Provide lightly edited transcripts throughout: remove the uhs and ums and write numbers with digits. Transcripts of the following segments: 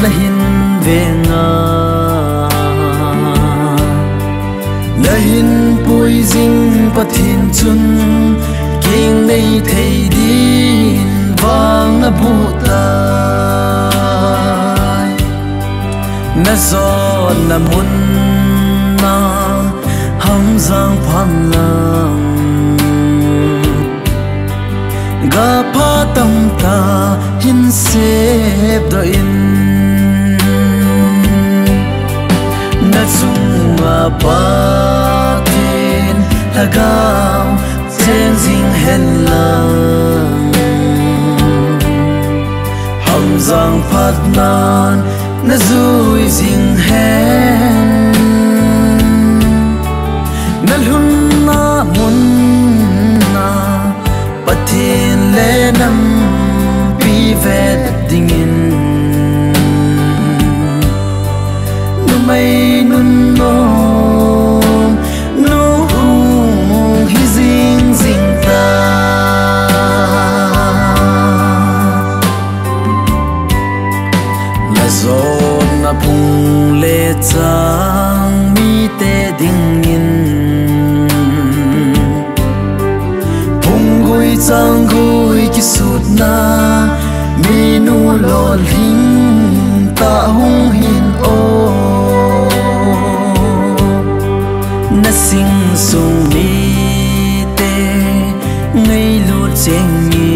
na hin ve nga na hin pui jing pathin chun king nei thei din wang na buta na zon na mun na ham giang pham lang ga pa tam ta hin sep do in na chung a pa tin lagao chen jing hen lang ham giang phat nan na zui jing hen na lun na mun na pathin le nam pi vet dingin nu mai nun no nu hi jing jing ta la zon na pung le chang mi te dingin chang gui ki sut na mi nu lo ling ta hung hin o na sing sung mi te ngây lu cheng ni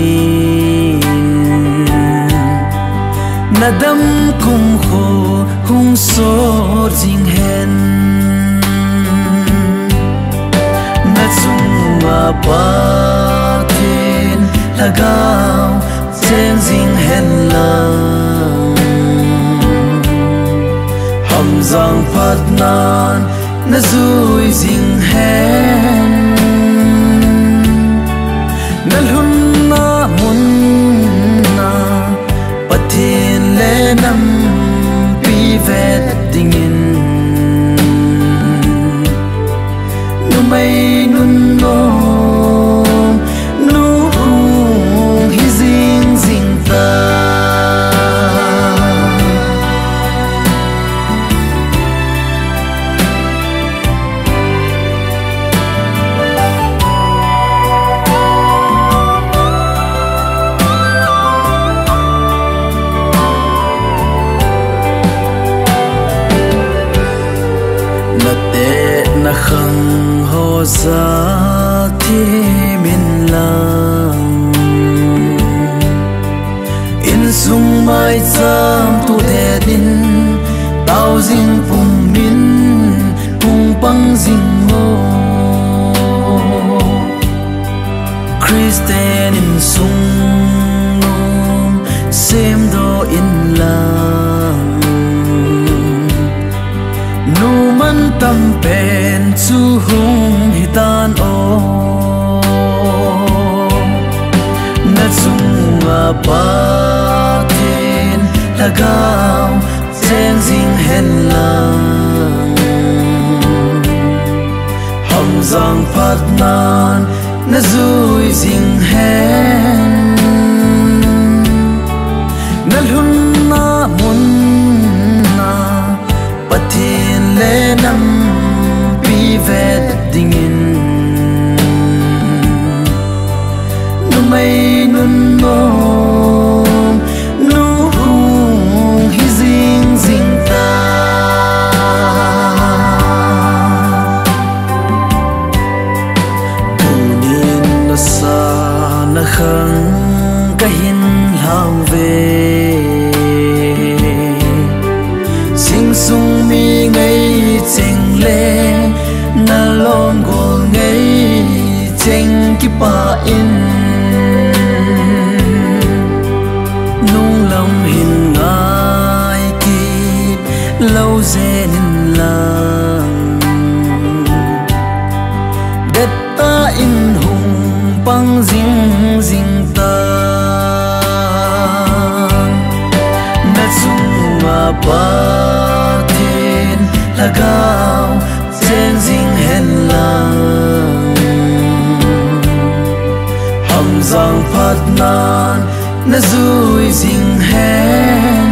na dam kum kho hung so jing hen na chung ma pa lagao chen jing hen lang ham giang phat nan na zui jing hen na lun na mun na pathin le nam pi vet dingin nu mai nun no na khang ho za thi min lang in sung mai cham tu de din tao jing pung min pung pang jing mo Christian in sung nom sem do in lang nu man tam pen chu hung hitan o na chung a pa tin lagao chen jing hen lang ham giang phat nan na zui jing hen na lun na mun na pathin le nam pi vet dingin nu mai nun no nu hi jing jing ta tu nin na sa na khang ka hin hao ve sing sung mi ngây cheng le na lom go ngây cheng ki pa in nung lam hin ngai ki lâu dê in lang gao chen ding hen lang hầm giang phát nan na zui ding hen